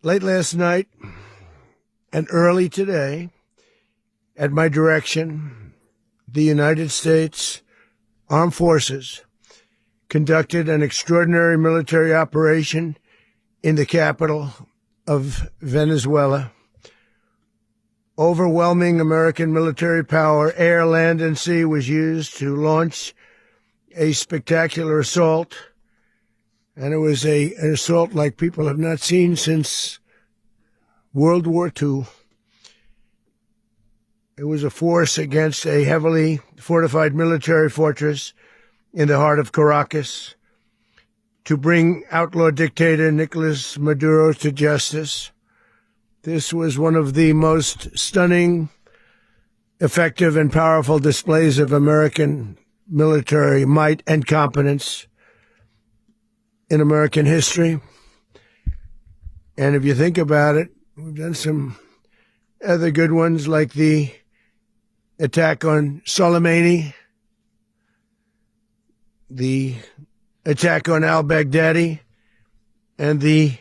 Late last night and early today, at my direction, the United States Armed Forces conducted an extraordinary military operation in the capital of Venezuela. Overwhelming American military power, air, land, and sea, was used to launch a spectacular assault. And it was an assault like people have not seen since World War II. It was a force against a heavily fortified military fortress in the heart of Caracas to bring outlaw dictator Nicolas Maduro to justice. This was one of the most stunning, effective, and powerful displays of American military might and competence in American history. And if you think about it, we've done some other good ones, like the attack on Soleimani, the attack on al-Baghdadi, and the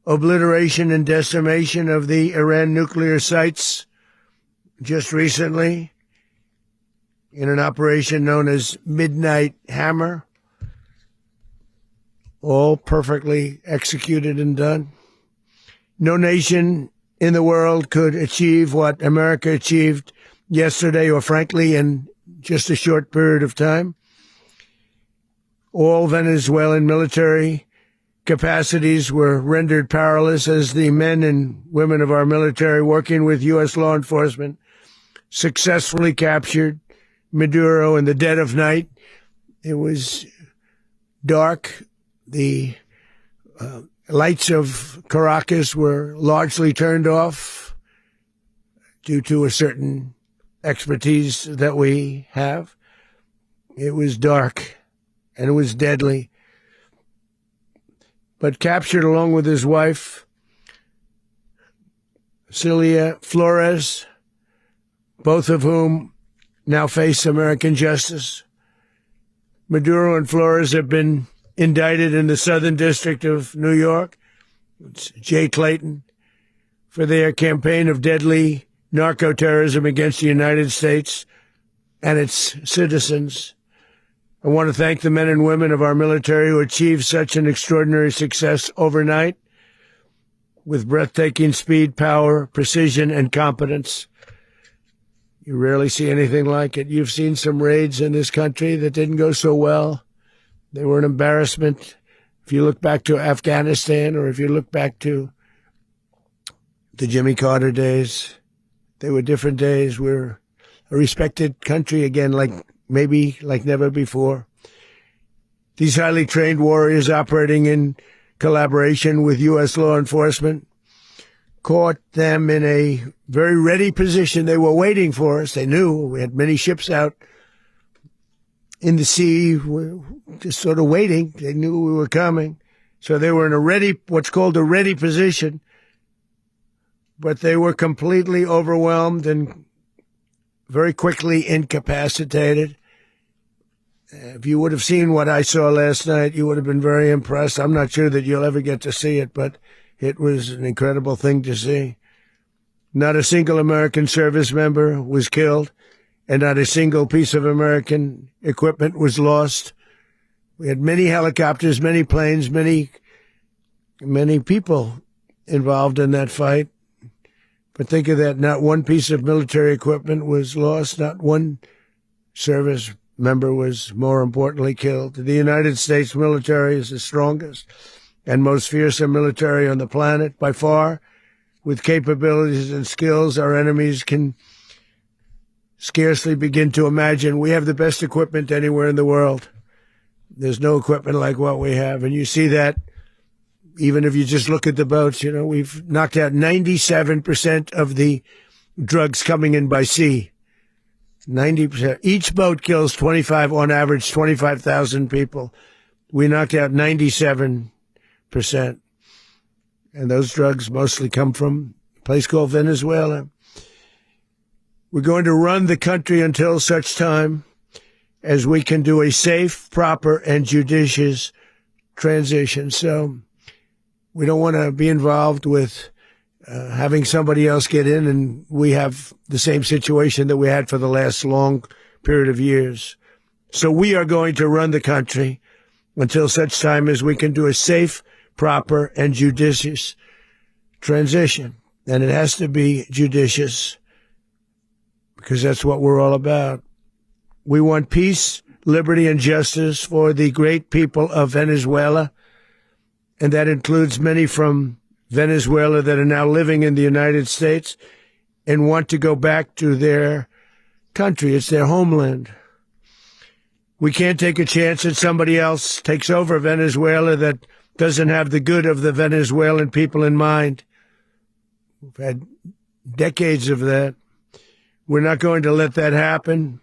obliteration and decimation of the Iran nuclear sites just recently in an operation known as Midnight Hammer. All perfectly executed and done. No nation in the world could achieve what America achieved yesterday, or frankly, in just a short period of time. All Venezuelan military capacities were rendered powerless as the men and women of our military, working with U.S. law enforcement, successfully captured Maduro in the dead of night. It was dark. The lights of Caracas were largely turned off due to a certain expertise that we have. It was dark and it was deadly. But captured along with his wife, Celia Flores, both of whom now face American justice. Maduro and Flores have been indicted in the Southern District of New York, it's Jay Clayton, for their campaign of deadly narco-terrorism against the United States and its citizens. I want to thank the men and women of our military who achieved such an extraordinary success overnight with breathtaking speed, power, precision, and competence. You rarely see anything like it. You've seen some raids in this country that didn't go so well. They were an embarrassment. If you look back to Afghanistan, or if you look back to the Jimmy Carter days, they were different days. We're a respected country again, maybe like never before. These highly trained warriors, operating in collaboration with U.S. law enforcement, caught them in a very ready position. They were waiting for us. They knew we had many ships out in the sea, just sort of waiting. They knew we were coming. So they were in what's called a ready position, but they were completely overwhelmed and very quickly incapacitated. If you would have seen what I saw last night, you would have been very impressed. I'm not sure that you'll ever get to see it, but it was an incredible thing to see. Not a single American service member was killed, and not a single piece of American equipment was lost. We had many helicopters, many planes, many people involved in that fight. But think of that, not one piece of military equipment was lost, not one service member was, more importantly, killed. The United States military is the strongest and most fearsome military on the planet, by far. With capabilities and skills our enemies can scarcely begin to imagine. We have the best equipment anywhere in the world. There's no equipment like what we have. And you see that even if you just look at the boats. We've knocked out 97% of the drugs coming in by sea. 90%. Each boat kills on average, 25,000 people. We knocked out 97%. And those drugs mostly come from a place called Venezuela. We're going to run the country until such time as we can do a safe, proper, and judicious transition. So We don't want to be involved with having somebody else get in, and we have the same situation that we had for the last long period of years. So we are going to run the country until such time as we can do a safe, proper, and judicious transition. And it has to be judicious because that's what we're all about. We want peace, liberty, and justice for the great people of Venezuela, and that includes many from Venezuela that are now living in the United States and want to go back to their country. It's their homeland. We can't take a chance that somebody else takes over Venezuela that doesn't have the good of the Venezuelan people in mind. We've had decades of that. We're not going to let that happen.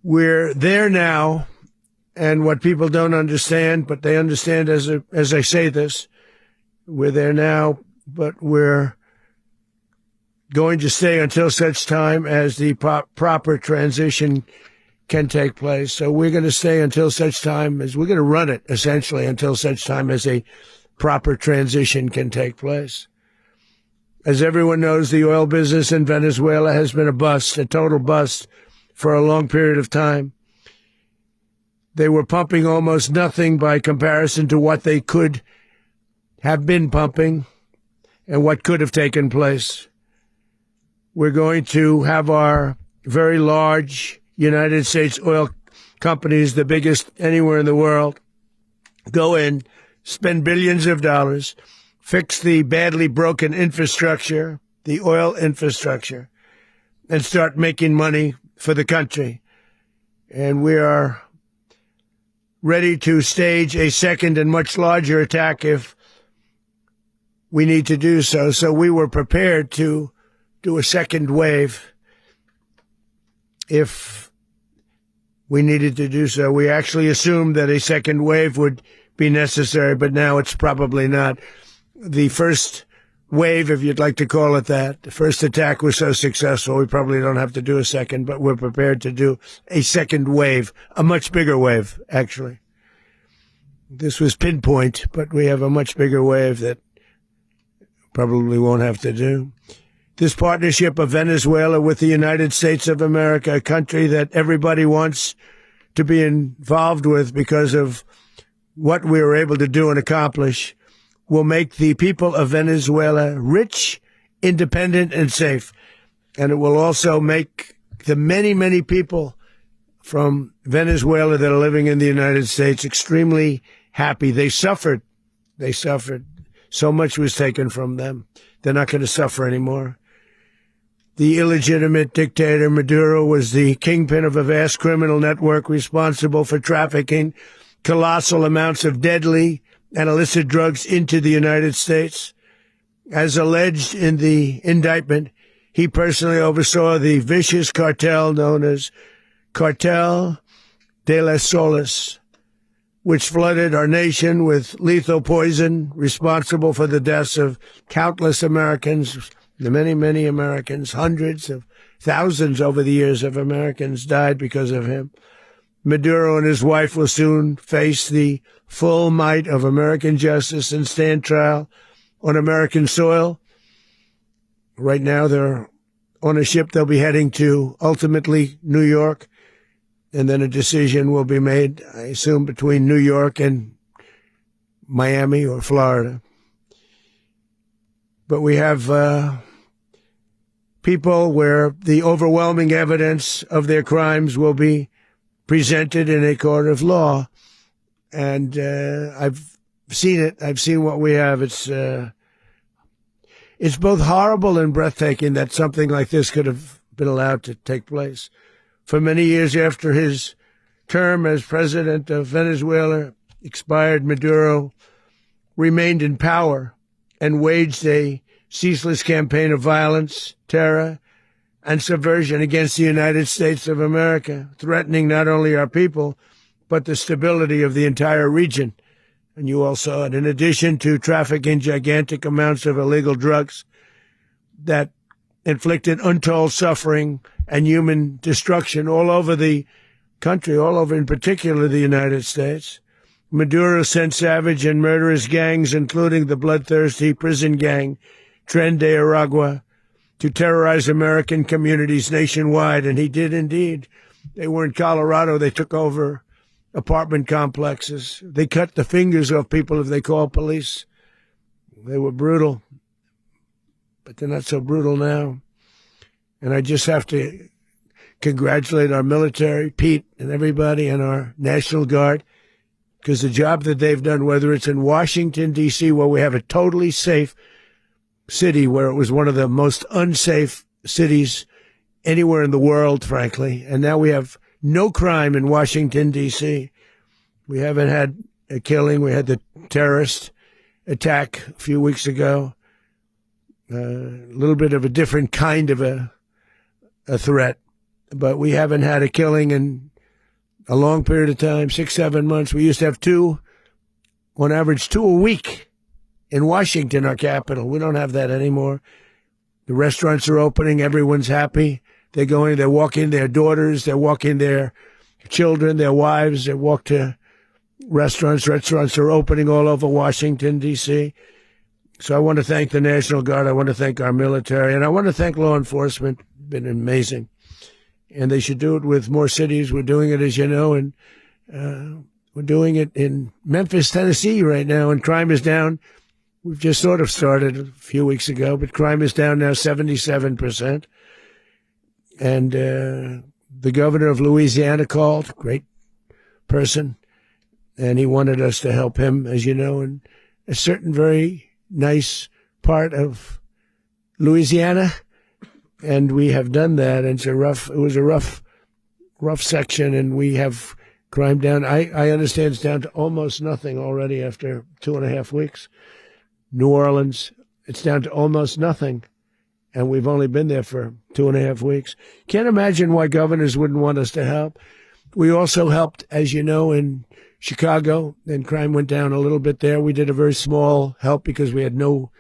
We're there now, and what people don't understand, but they understand as I say this, we're there now, but we're going to stay until such time as the proper transition can take place. So we're going to stay until such time as we're going to run it, essentially, until such time as a proper transition can take place. As everyone knows, the oil business in Venezuela has been a bust, a total bust, for a long period of time. They were pumping almost nothing by comparison to what they could have been pumping and what could have taken place. We're going to have our very large United States oil companies, the biggest anywhere in the world, go in, spend billions of dollars, fix the badly broken infrastructure, the oil infrastructure, and start making money for the country. And we are ready to stage a second and much larger attack if we need to do so. So we were prepared to do a second wave if we needed to do so. We actually assumed that a second wave would be necessary, but now it's probably not. The first wave, if you'd like to call it that, the first attack was so successful, we probably don't have to do a second, but we're prepared to do a second wave, a much bigger wave, actually. This was pinpoint, but we have a much bigger wave that probably won't have to do. This partnership of Venezuela with the United States of America, a country that everybody wants to be involved with because of what we were able to do and accomplish, will make the people of Venezuela rich, independent, and safe. And it will also make the many, many people from Venezuela that are living in the United States extremely happy. They suffered. They suffered. So much was taken from them. They're not going to suffer anymore. The illegitimate dictator Maduro was the kingpin of a vast criminal network responsible for trafficking colossal amounts of deadly and illicit drugs into the United States. As alleged in the indictment, he personally oversaw the vicious cartel known as Cartel de las Solas, which flooded our nation with lethal poison, responsible for the deaths of countless Americans, the many, many Americans. Hundreds of thousands over the years of Americans died because of him. Maduro and his wife will soon face the full might of American justice and stand trial on American soil. Right now, they're on a ship they'll be heading to, ultimately, New York. And then a decision will be made, I assume, between New York and Miami or Florida. But we have people where the overwhelming evidence of their crimes will be presented in a court of law. And I've seen it. I've seen what we have. It's both horrible and breathtaking that something like this could have been allowed to take place. For many years after his term as president of Venezuela expired, Maduro remained in power and waged a ceaseless campaign of violence, terror, and subversion against the United States of America, threatening not only our people, but the stability of the entire region. And you all saw it. In addition to trafficking gigantic amounts of illegal drugs that inflicted untold suffering and human destruction all over the country, all over in particular the United States, Maduro sent savage and murderous gangs, including the bloodthirsty prison gang, Tren de Aragua, to terrorize American communities nationwide. And he did indeed. They were in Colorado. They took over apartment complexes. They cut the fingers off people if they called police. They were brutal, but they're not so brutal now. And I just have to congratulate our military, Pete and everybody, and our National Guard, because the job that they've done, whether it's in Washington, D.C., where we have a totally safe city, where it was one of the most unsafe cities anywhere in the world, frankly, and now we have no crime in Washington, D.C. We haven't had a killing. We had the terrorist attack a few weeks ago, a little bit of a different kind of a threat, but we haven't had a killing in a long period of time, 6-7 months. We used to have two, on average, 2 a week in Washington, our capital. We don't have that anymore. The restaurants are opening. Everyone's happy. They're going, they're walking their daughters, they're walking their children, their wives. They walk to restaurants. Restaurants are opening all over Washington, D.C. So I want to thank the National Guard. I want to thank our military. And I want to thank law enforcement. It's been amazing. And they should do it with more cities. We're doing it, as you know, and we're doing it in Memphis, Tennessee right now, and crime is down. We've just sort of started a few weeks ago, but crime is down now 77%. And the governor of Louisiana called, great person, and he wanted us to help him, as you know, in a certain very nice part of Louisiana. And we have done that. And it was a rough section, and we have crime down. I understand it's down to almost nothing already after 2.5 weeks. New Orleans, it's down to almost nothing. And we've only been there for 2.5 weeks. Can't imagine why governors wouldn't want us to help. We also helped, as you know, in Chicago, and crime went down a little bit there. We did a very small help because we had no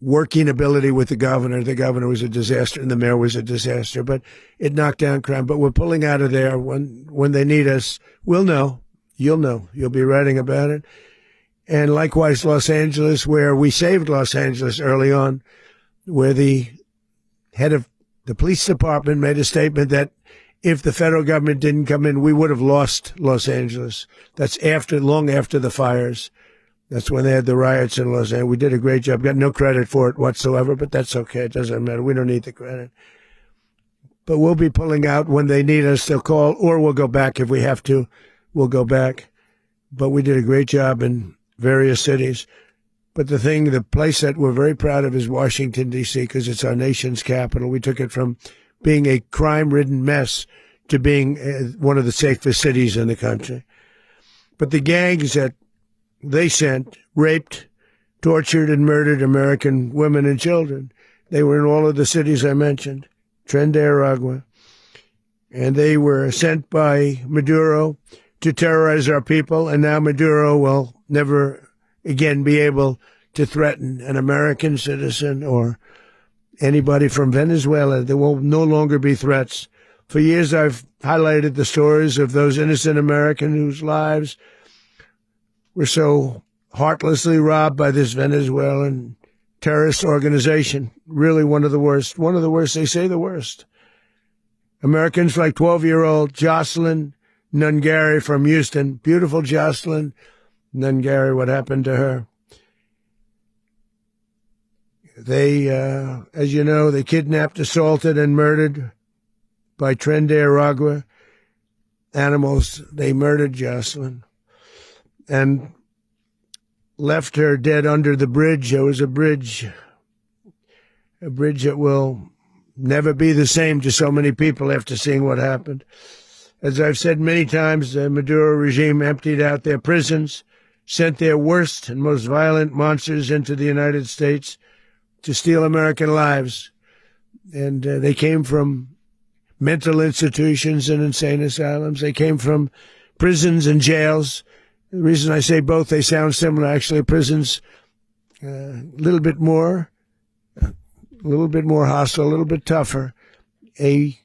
working ability with the governor. The governor was a disaster and the mayor was a disaster, but it knocked down crime. But we're pulling out of there. When they need us, we'll know. You'll know. You'll be writing about it. And likewise, Los Angeles, where we saved Los Angeles early on, where the head of the police department made a statement that if the federal government didn't come in, we would have lost Los Angeles. That's long after the fires. That's when they had the riots in Los Angeles. We did a great job. Got no credit for it whatsoever, but that's okay. It doesn't matter. We don't need the credit. But we'll be pulling out when they need us. They'll call, or we'll go back if we have to. We'll go back. But we did a great job in various cities. But the place that we're very proud of is Washington, D.C., because it's our nation's capital. We took it from being a crime-ridden mess to being one of the safest cities in the country. But the gangs that they sent raped, tortured, and murdered American women and children. They were in all of the cities I mentioned, Tren de Aragua. And they were sent by Maduro to terrorize our people, and now Maduro will never again be able to threaten an American citizen or anybody from Venezuela. There will no longer be threats. For years, I've highlighted the stories of those innocent Americans whose lives were so heartlessly robbed by this Venezuelan terrorist organization. Really one of the worst. One of the worst. They say the worst. Americans like 12-year-old Jocelyn Nungari from Houston. Beautiful Jocelyn Nungari. What happened to her? They, as you know, they kidnapped, assaulted, and murdered by Tren de Aragua animals. They murdered Jocelyn and left her dead under the bridge. There was a bridge that will never be the same to so many people after seeing what happened. As I've said many times, the Maduro regime emptied out their prisons, sent their worst and most violent monsters into the United States to steal American lives. And they came from mental institutions and insane asylums. They came from prisons and jails. The reason I say both, they sound similar. Actually, prisons a little bit more hostile, a little bit tougher. A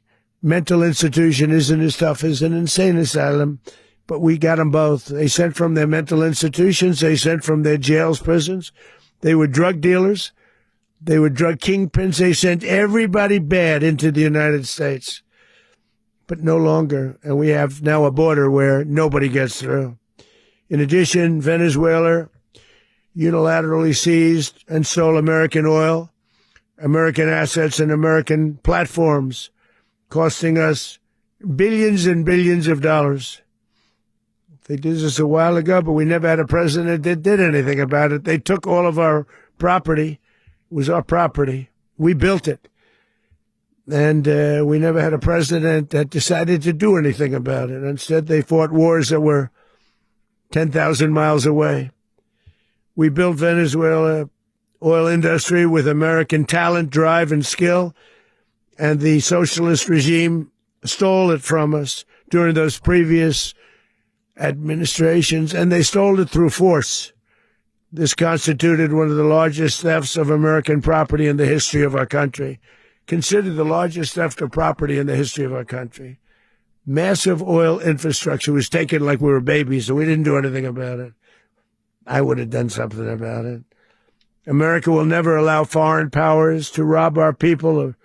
mental institution isn't as tough as an insane asylum, but we got them both. They sent from their mental institutions. They sent from their jails, prisons. They were drug dealers. They were drug kingpins. They sent everybody bad into the United States, but no longer. And we have now a border where nobody gets through. In addition, Venezuela unilaterally seized and stole American oil, American assets, and American platforms, costing us billions and billions of dollars. They did this a while ago, but we never had a president that did anything about it. They took all of our property. It was our property. We built it. And we never had a president that decided to do anything about it. Instead, they fought wars that were 10,000 miles away. We built Venezuela oil industry with American talent, drive, and skill, and the socialist regime stole it from us during those previous administrations, and they stole it through force. This constituted one of the largest thefts of American property in the history of our country. Considered the largest theft of property in the history of our country. Massive oil infrastructure was taken like we were babies, and we didn't do anything about it. I would have done something about it. America will never allow foreign powers to rob our people or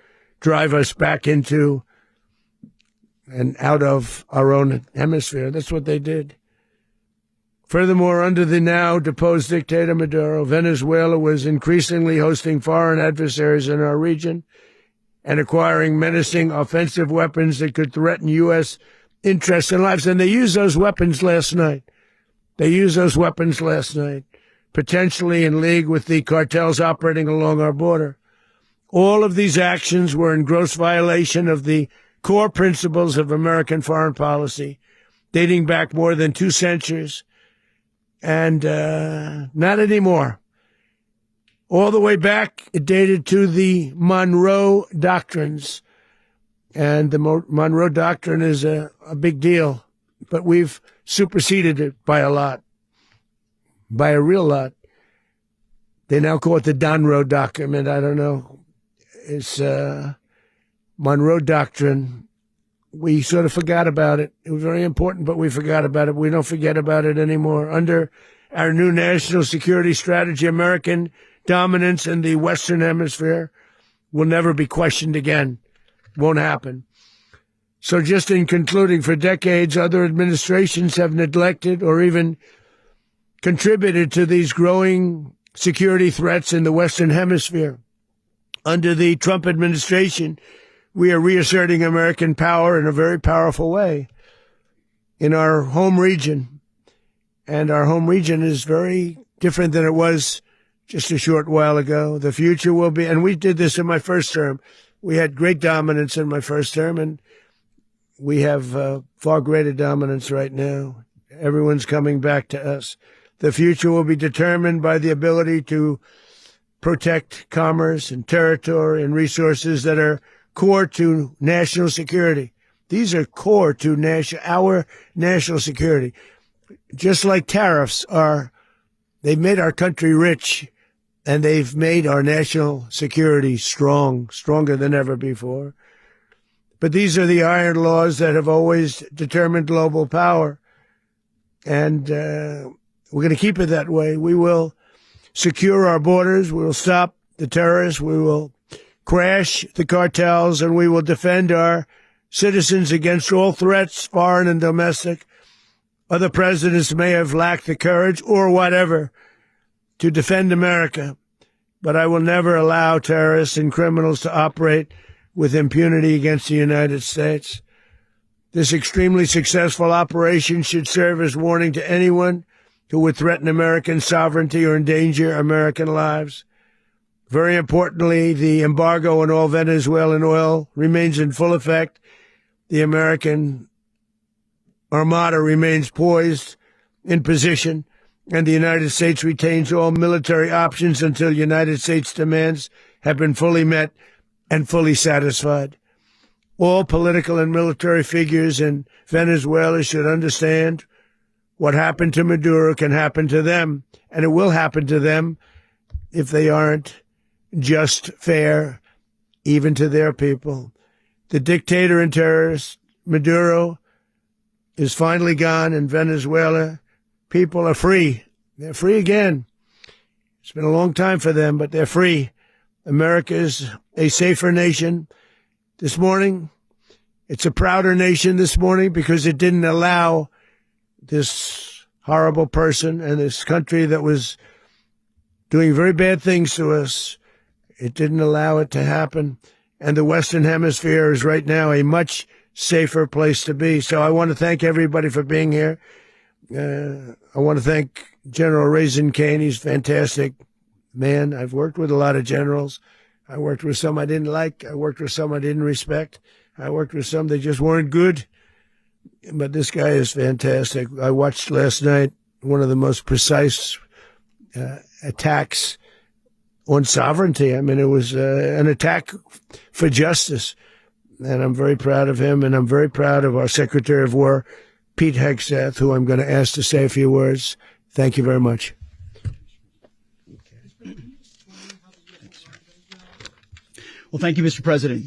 drive us back into and out of our own hemisphere. That's what they did. Furthermore, under the now deposed dictator Maduro, Venezuela was increasingly hosting foreign adversaries in our region and acquiring menacing offensive weapons that could threaten U.S. interests and lives. And they used those weapons last night. Potentially in league with the cartels operating along our border. All of these actions were in gross violation of the core principles of American foreign policy, dating back more than 2 centuries, and not anymore. All the way back, it dated to the Monroe Doctrines, and the Monroe Doctrine is a big deal, but we've superseded it by a lot, by a real lot. They now call it the Donroe Document. I don't know. It's Monroe Doctrine. We sort of forgot about it. It was very important, but we forgot about it. We don't forget about it anymore. Under our new national security strategy, American dominance in the Western Hemisphere will never be questioned again. Won't happen. So just in concluding, for decades, other administrations have neglected or even contributed to these growing security threats in the Western Hemisphere. Under the Trump administration, we are reasserting American power in a very powerful way in our home region. And our home region is very different than it was just a short while ago. The future will be, and we did this in my first term. We had great dominance in my first term, and we have far greater dominance right now. Everyone's coming back to us. The future will be determined by the ability to protect commerce and territory and resources that are core to national security. These are core to our national security. Just like tariffs are, they've made our country rich, and they've made our national security stronger than ever before. But these are the iron laws that have always determined global power. And we're going to keep it that way. We will secure our borders. We will stop the terrorists. We will crash the cartels, and we will defend our citizens against all threats, foreign and domestic. Other presidents may have lacked the courage or whatever to defend America, but I will never allow terrorists and criminals to operate with impunity against the United States. This extremely successful operation should serve as warning to anyone who would threaten American sovereignty or endanger American lives. Very importantly, the embargo on all Venezuelan oil remains in full effect. The American Armada remains poised in position, and the United States retains all military options until United States demands have been fully met and fully satisfied. All political and military figures in Venezuela should understand what happened to Maduro can happen to them, and it will happen to them if they aren't just fair, even to their people. The dictator and terrorist Maduro is finally gone in Venezuela. People are free. They're free again. It's been a long time for them, but they're free. America is a safer nation this morning. It's a prouder nation this morning because it didn't allow this horrible person and this country that was doing very bad things to us. It didn't allow it to happen. And the Western Hemisphere is right now a much safer place to be. So I want to thank everybody for being here. I want to thank General Raisin Kane. He's a fantastic man. I've worked with a lot of generals. I worked with some I didn't like. I worked with some I didn't respect. I worked with some that just weren't good. But this guy is fantastic. I watched last night one of the most precise attacks on sovereignty. I mean, it was an attack for justice. And I'm very proud of him. And I'm very proud of our Secretary of War, Pete Hegseth, who I'm going to ask to say a few words. Thank you very much. Well, thank you, Mr. President.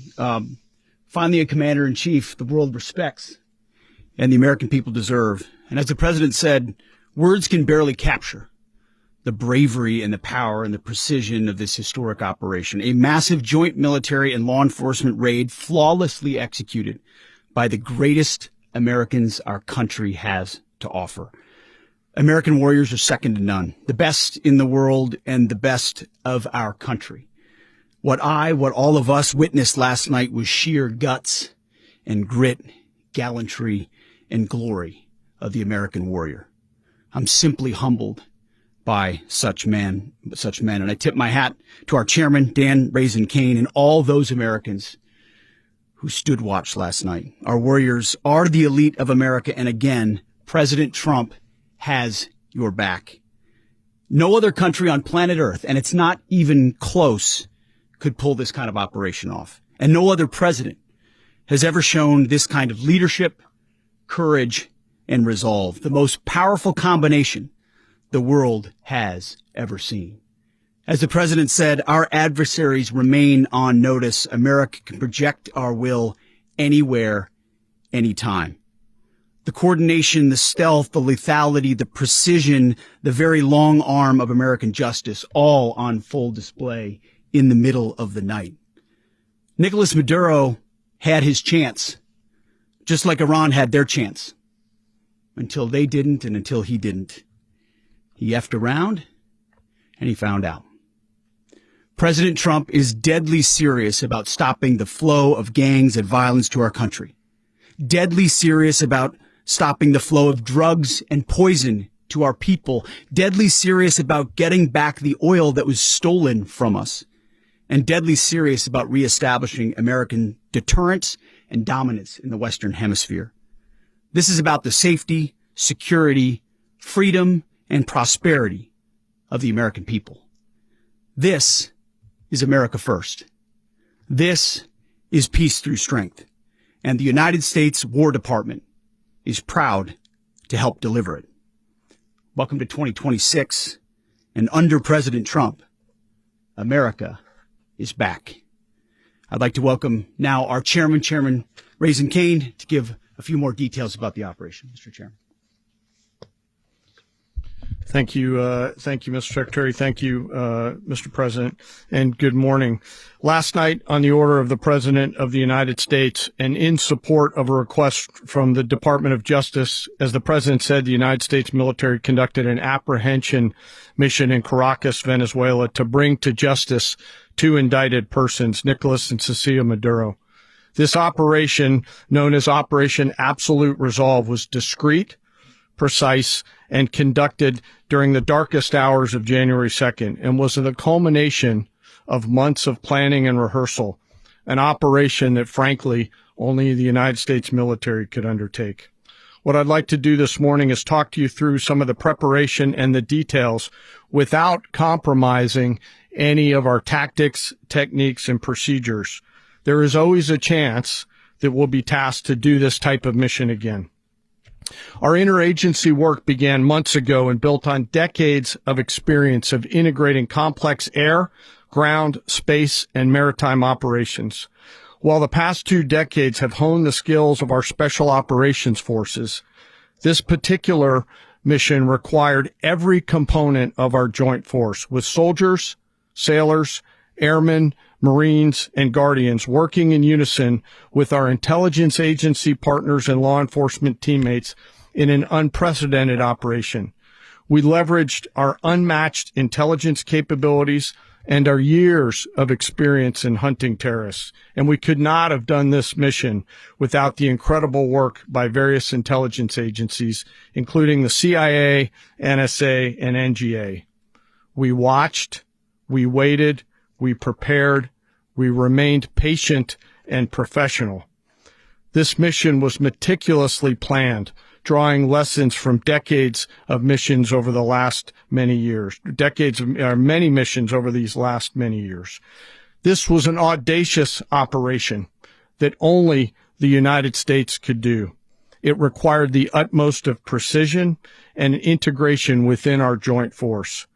Finally, a commander-in-chief the world respects and the American people deserve. And as the president said, words can barely capture the bravery and the power and the precision of this historic operation, a massive joint military and law enforcement raid flawlessly executed by the greatest Americans our country has to offer. American warriors are second to none, the best in the world and the best of our country. What all of us witnessed last night was sheer guts and grit, gallantry, and glory of the American warrior. I'm simply humbled by such men. And I tip my hat to our chairman, Dan Raisin Kane, and all those Americans who stood watch last night. Our warriors are the elite of America. And again, President Trump has your back. No other country on planet Earth, and it's not even close, could pull this kind of operation off. And no other president has ever shown this kind of leadership, courage, and resolve. The most powerful combination the world has ever seen. As the president said, our adversaries remain on notice. America can project our will anywhere, anytime. The coordination, the stealth, the lethality, the precision, the very long arm of American justice, all on full display in the middle of the night. Nicolas Maduro had his chance, just like Iran had their chance, until they didn't and until he didn't. He effed around, and he found out. President Trump is deadly serious about stopping the flow of gangs and violence to our country. Deadly serious about stopping the flow of drugs and poison to our people. Deadly serious about getting back the oil that was stolen from us. And deadly serious about reestablishing American deterrence and dominance in the Western Hemisphere. This is about the safety, security, freedom, and prosperity of the American people. This is America first. This is peace through strength. And the United States War Department is proud to help deliver it. Welcome to 2026. And under President Trump, America is back. I'd like to welcome now our chairman, Chairman Raisin Kane, to give a few more details about the operation. Mr. Chairman. Thank you, Mr. Secretary. Thank you, Mr. President, and good morning. Last night, on the order of the President of the United States and in support of a request from the Department of Justice, as the President said, the United States military conducted an apprehension mission in Caracas, Venezuela, to bring to justice two indicted persons, Nicolas and Cecilia Maduro. This operation, known as Operation Absolute Resolve, was discreet, precise, and conducted during the darkest hours of January 2nd and was the culmination of months of planning and rehearsal, an operation that, frankly, only the United States military could undertake. What I'd like to do this morning is talk to you through some of the preparation and the details without compromising any of our tactics, techniques, and procedures. There is always a chance that we'll be tasked to do this type of mission again. Our interagency work began months ago and built on decades of experience of integrating complex air, ground, space, and maritime operations. While the past 2 decades have honed the skills of our special operations forces, this particular mission required every component of our joint force, with soldiers, sailors, airmen, Marines, and Guardians working in unison with our intelligence agency partners and law enforcement teammates in an unprecedented operation. We leveraged our unmatched intelligence capabilities and our years of experience in hunting terrorists, and we could not have done this mission without the incredible work by various intelligence agencies, including the CIA, NSA, and NGA. We watched, we waited, we prepared, we remained patient and professional. This mission was meticulously planned, drawing lessons from decades of missions over the last many years, many missions over these last many years. This was an audacious operation that only the United States could do. It required the utmost of precision and integration within our joint force.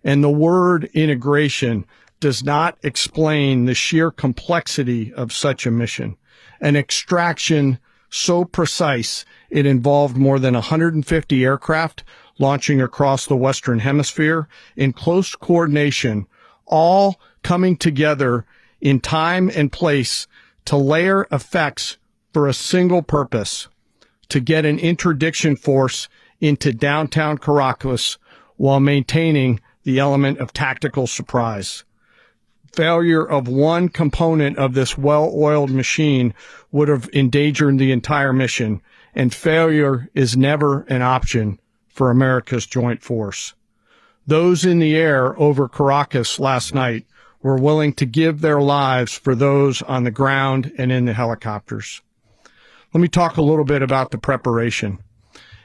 And the word integration does not explain the sheer complexity of such a mission. An extraction so precise it involved more than 150 aircraft launching across the Western Hemisphere in close coordination, all coming together in time and place to layer effects for a single purpose: to get an interdiction force into downtown Caracas while maintaining the element of tactical surprise. Failure of one component of this well-oiled machine would have endangered the entire mission, and failure is never an option for America's joint force. Those in the air over Caracas last night were willing to give their lives for those on the ground and in the helicopters. Let me talk a little bit about the preparation.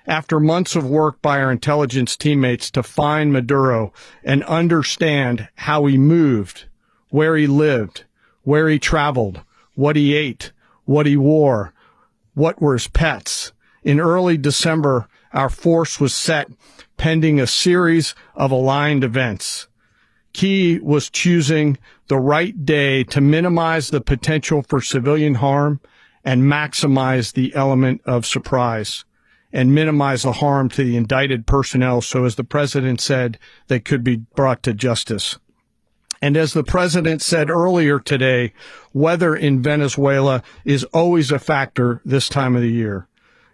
After months of work by our intelligence teammates to find Maduro and understand how he moved, where he lived, where he traveled, what he ate, what he wore, what were his pets, in early December, our force was set pending a series of aligned events. Key was choosing the right day to minimize the potential for civilian harm and maximize the element of surprise, and minimize the harm to the indicted personnel so, as the president said, they could be brought to justice. And as the president said earlier today, weather in Venezuela is always a factor this time of the year.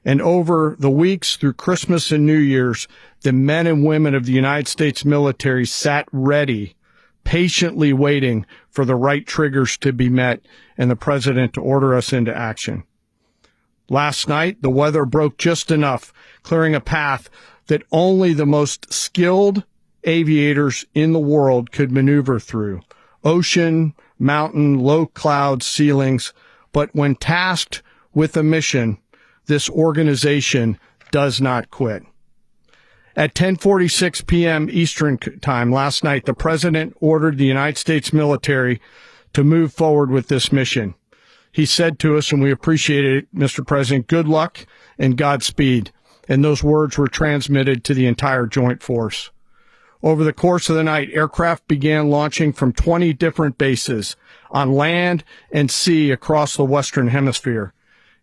And over the weeks through Christmas and New Year's, the men and women of the United States military sat ready, patiently waiting for the right triggers to be met and the president to order us into action. Last night, the weather broke just enough, clearing a path that only the most skilled aviators in the world could maneuver through. Ocean, mountain, low cloud ceilings. But when tasked with a mission, this organization does not quit. At 10:46 p.m. Eastern Time last night, the president ordered the United States military to move forward with this mission. He said to us, and we appreciate it, Mr. President, good luck and Godspeed. And those words were transmitted to the entire joint force. Over the course of the night, aircraft began launching from 20 different bases on land and sea across the Western Hemisphere.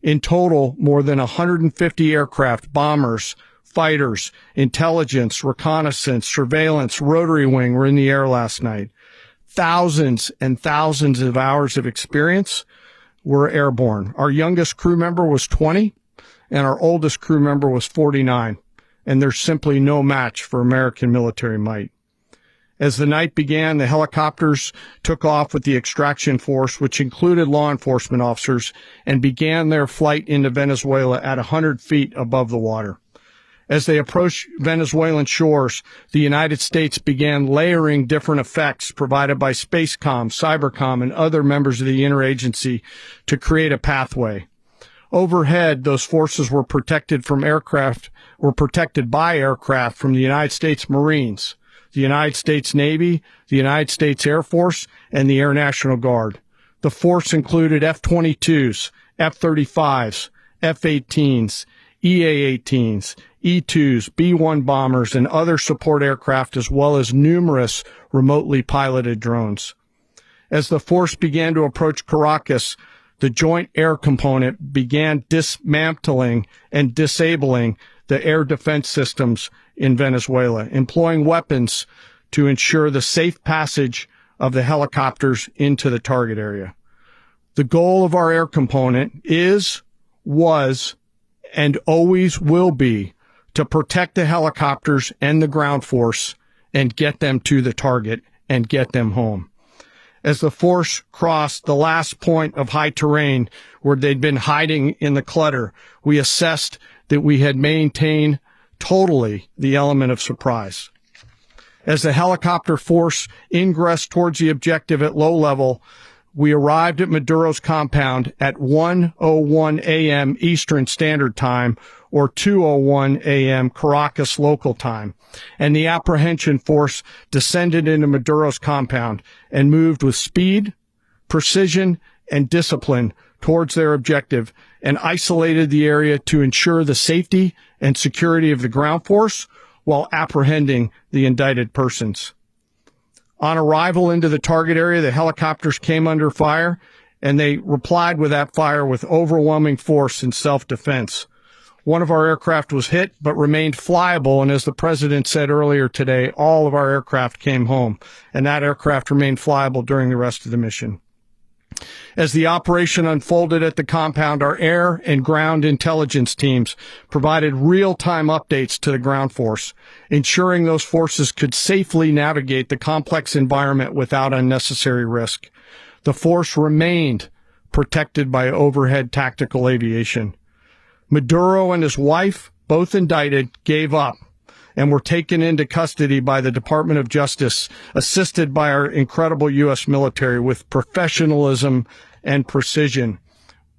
In total, more than 150 aircraft, bombers, fighters, intelligence, reconnaissance, surveillance, rotary wing were in the air last night. Thousands and thousands of hours of experience were airborne. Our youngest crew member was 20, and our oldest crew member was 49. And there's simply no match for American military might. As the night began, the helicopters took off with the extraction force, which included law enforcement officers, and began their flight into Venezuela at 100 feet above the water. As they approached Venezuelan shores, the United States began layering different effects provided by Spacecom, Cybercom, and other members of the interagency to create a pathway. Overhead, those forces were protected by aircraft from the United States Marines, the United States Navy, the United States Air Force, and the Air National Guard. The force included F-22s, F-35s, F-18s, EA-18s, E-2s, B-1 bombers, and other support aircraft, as well as numerous remotely piloted drones. As the force began to approach Caracas, the Joint Air Component began dismantling and disabling the air defense systems in Venezuela, employing weapons to ensure the safe passage of the helicopters into the target area. The goal of our air component is, was, and always will be to protect the helicopters and the ground force and get them to the target and get them home. As the force crossed the last point of high terrain where they'd been hiding in the clutter, we assessed that we had maintained totally the element of surprise. As the helicopter force ingressed towards the objective at low level, we arrived at Maduro's compound at 1:01 a.m. Eastern Standard Time, or 2:01 a.m. Caracas local time, and the apprehension force descended into Maduro's compound and moved with speed, precision, and discipline towards their objective and isolated the area to ensure the safety and security of the ground force while apprehending the indicted persons. On arrival into the target area, the helicopters came under fire, and they replied with that fire with overwhelming force in self-defense. One of our aircraft was hit, but remained flyable, and as the president said earlier today, all of our aircraft came home, and that aircraft remained flyable during the rest of the mission. As the operation unfolded at the compound, our air and ground intelligence teams provided real-time updates to the ground force, ensuring those forces could safely navigate the complex environment without unnecessary risk. The force remained protected by overhead tactical aviation. Maduro and his wife, both indicted, gave up and were taken into custody by the Department of Justice, assisted by our incredible U.S. military with professionalism and precision,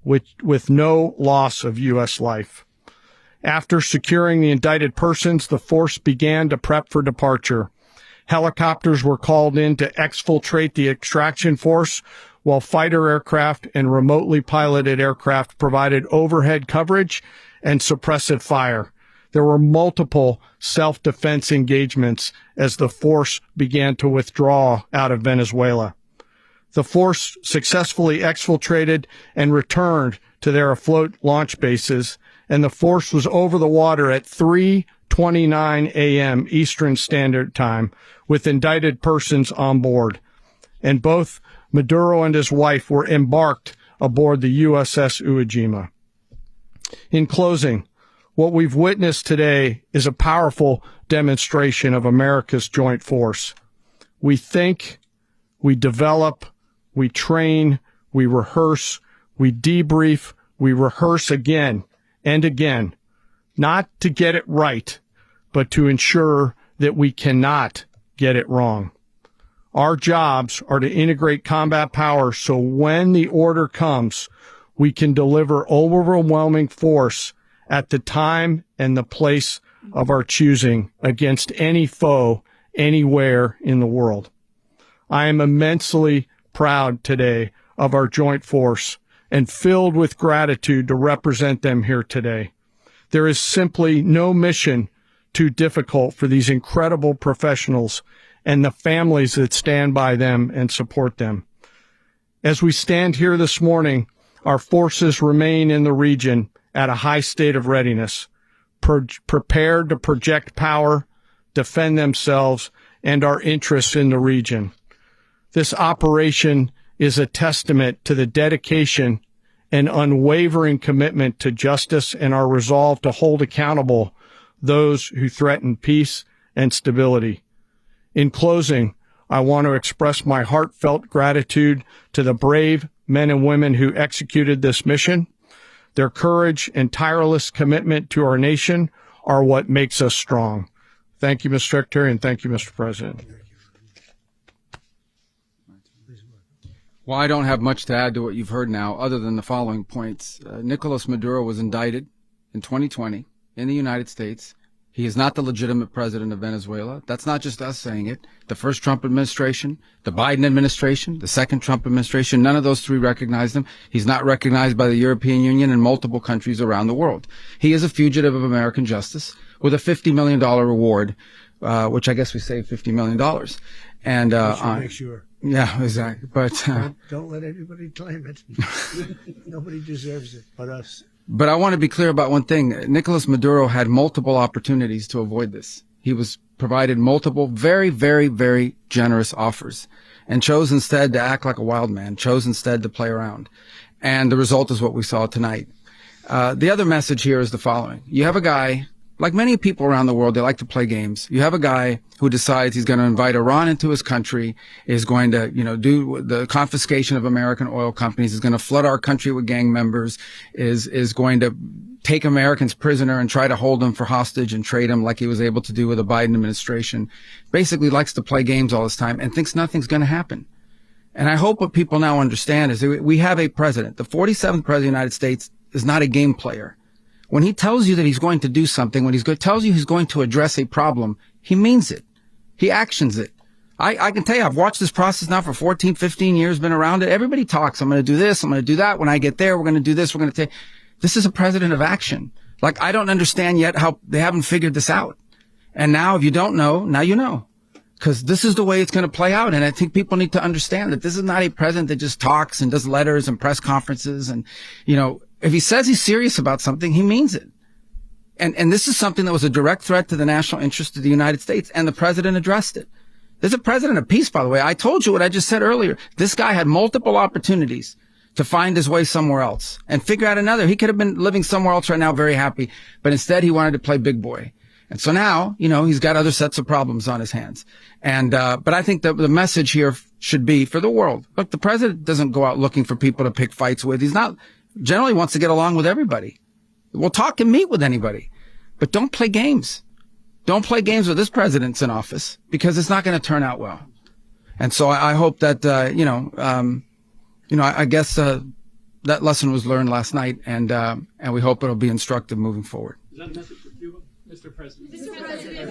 with no loss of U.S. life. After securing the indicted persons, the force began to prep for departure. Helicopters were called in to exfiltrate the extraction force, while fighter aircraft and remotely piloted aircraft provided overhead coverage and suppressive fire. There were multiple self-defense engagements as the force began to withdraw out of Venezuela. The force successfully exfiltrated and returned to their afloat launch bases, and the force was over the water at 3:29 a.m. Eastern Standard Time with indicted persons on board. And both Maduro and his wife were embarked aboard the USS Iwo Jima. In closing, what we've witnessed today is a powerful demonstration of America's joint force. We think, we develop, we train, we rehearse, we debrief, we rehearse again and again, not to get it right, but to ensure that we cannot get it wrong. Our jobs are to integrate combat power so when the order comes, we can deliver overwhelming force at the time and the place of our choosing against any foe anywhere in the world. I am immensely proud today of our joint force and filled with gratitude to represent them here today. There is simply no mission too difficult for these incredible professionals and the families that stand by them and support them. As we stand here this morning, our forces remain in the region at a high state of readiness, prepared to project power, defend themselves, and our interests in the region. This operation is a testament to the dedication and unwavering commitment to justice and our resolve to hold accountable those who threaten peace and stability. In closing, I want to express my heartfelt gratitude to the brave men and women who executed this mission. Their courage and tireless commitment to our nation are what makes us strong. Thank you, Mr. Secretary, and thank you, Mr. President. Well, I don't have much to add to what you've heard now, other than the following points. Nicolas Maduro was indicted in 2020 in the United States. He is not the legitimate president of Venezuela. That's not just us saying it. The first Trump administration, the Biden administration, the second Trump administration, none of those three recognized him. He's not recognized by the European Union and multiple countries around the world. He is a fugitive of American justice with a $50 million reward which I guess we saved $50 million. And, make sure. Yeah, exactly. But, don't let anybody claim it. Nobody deserves it but us. But I want to be clear about one thing. Nicolas Maduro had multiple opportunities to avoid this. He was provided multiple very, very, very generous offers and chose instead to act like a wild man, chose instead to play around. And the result is what we saw tonight. The other message here is the following. You have a guy, like many people around the world, they like to play games. You have a guy who decides he's going to invite Iran into his country, is going to, do the confiscation of American oil companies, is going to flood our country with gang members, is going to take Americans prisoner and try to hold them for hostage and trade them like he was able to do with the Biden administration. Basically likes to play games all this time and thinks nothing's going to happen. And I hope what people now understand is that we have a president. The 47th president of the United States is not a game player. When he tells you that he's going to do something, when tells you he's going to address a problem, he means it. He actions it. I can tell you, I've watched this process now for 14, 15 years, been around it. Everybody talks. I'm going to do this. I'm going to do that. When I get there, we're going to do this. We're going to take. This is a president of action. Like, I don't understand yet how they haven't figured this out. And now, if you don't know, now you know. Because this is the way it's going to play out. And I think people need to understand that this is not a president that just talks and does letters and press conferences. And, if he says he's serious about something, he means it. And this is something that was a direct threat to the national interest of the United States. And the president addressed it. There's a president of peace, by the way. I told you what I just said earlier. This guy had multiple opportunities to find his way somewhere else and figure out another. He could have been living somewhere else right now, very happy. But instead, he wanted to play big boy. And so now, he's got other sets of problems on his hands. And, but I think that the message here should be for the world. Look, the president doesn't go out looking for people to pick fights with. He's not, generally wants to get along with everybody. We'll talk and meet with anybody, but don't play games. Don't play games with this president's in office because it's not going to turn out well. And so I hope that, I guess, that lesson was learned last night and we hope it'll be instructive moving forward. Is that a message for Cuba? Mr. President. Mr. President.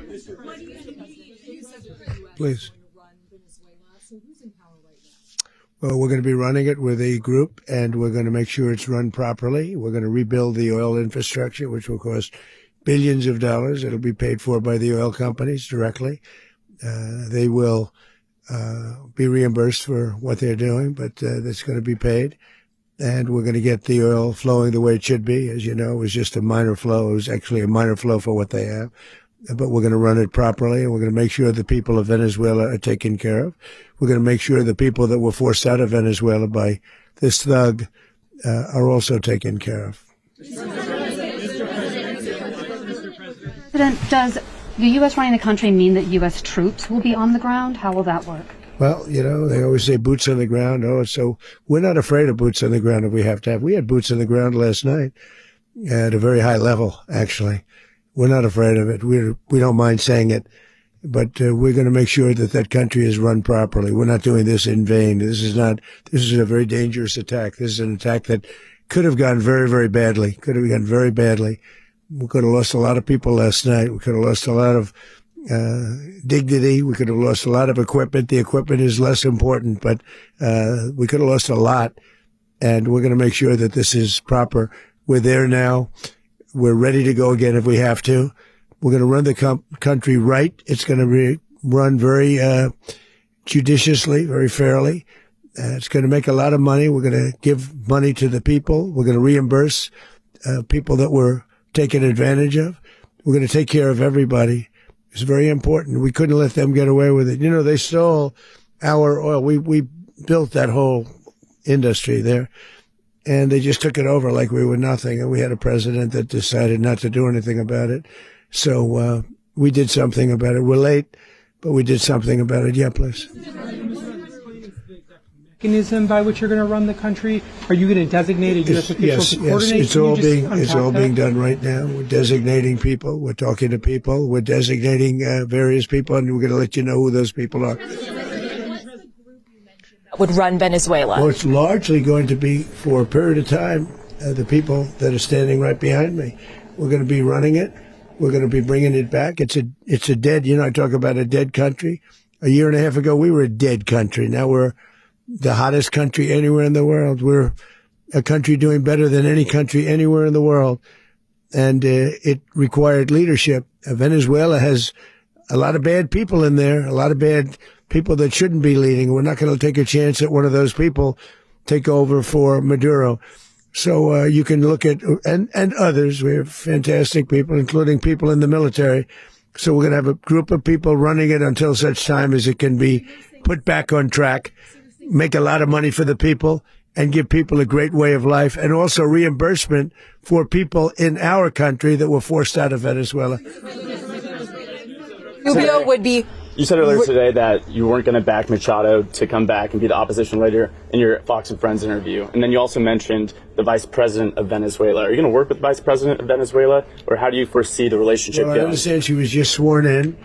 Mr. President. Please. Well, we're going to be running it with a group, and we're going to make sure it's run properly. We're going to rebuild the oil infrastructure, which will cost billions of dollars. It'll be paid for by the oil companies directly. They will be reimbursed for what they're doing, but that's going to be paid. And we're going to get the oil flowing the way it should be. As you know, it was just a minor flow. It was actually a minor flow for what they have. But we're going to run it properly, and we're going to make sure the people of Venezuela are taken care of. We're going to make sure the people that were forced out of Venezuela by this thug are also taken care of. President, does the U.S. running the country mean that U.S. troops will be on the ground? How will that work? Well, they always say boots on the ground. Oh, so we're not afraid of boots on the ground if we have to have. We had boots on the ground last night at a very high level, actually. We're not afraid of it. We don't mind saying it, but we're going to make sure that that country is run properly. We're not doing this in vain. This is a very dangerous attack. This is an attack that could have gone very, very badly. Could have gone very badly. We could have lost a lot of people last night. We could have lost a lot of dignity. We could have lost a lot of equipment. The equipment is less important, but we could have lost a lot. And we're going to make sure that this is proper. We're there now. We're ready to go again if we have to. We're going to run the country right. It's going to be run very judiciously, very fairly. It's going to make a lot of money. We're going to give money to the people. We're going to reimburse people that were taken advantage of. We're going to take care of everybody. It's very important. We couldn't let them get away with it. They stole our oil. We built that whole industry there. And they just took it over like we were nothing. And we had a president that decided not to do anything about it. So we did something about it. We're late, but we did something about it. Yeah, please. Mechanism by which you're going to run the country? Are you going to designate a U.S. official to coordinate? Yes, it's all being done right now. We're designating people. We're talking to people. We're designating various people, and we're going to let you know who those people are. Would run Venezuela? Well, it's largely going to be for a period of time the people that are standing right behind me. We're going to be running it. We're going to be bringing it back. It's a dead. I talk about a dead country. A year and a half ago, we were a dead country. Now we're the hottest country anywhere in the world. We're a country doing better than any country anywhere in the world. and it required leadership. Venezuela has a lot of bad people in there, a lot of bad people that shouldn't be leading. We're not going to take a chance that one of those people take over for Maduro. So you can look at, and others. We have fantastic people, including people in the military. So we're going to have a group of people running it until such time as it can be put back on track, make a lot of money for the people, and give people a great way of life, and also reimbursement for people in our country that were forced out of Venezuela. Rubio would be. You said earlier today that you weren't going to back Machado to come back and be the opposition leader in your Fox and Friends interview. And then you also mentioned the vice president of Venezuela. Are you going to work with the vice president of Venezuela, or how do you foresee the relationship Well, going? I understand she was just sworn in,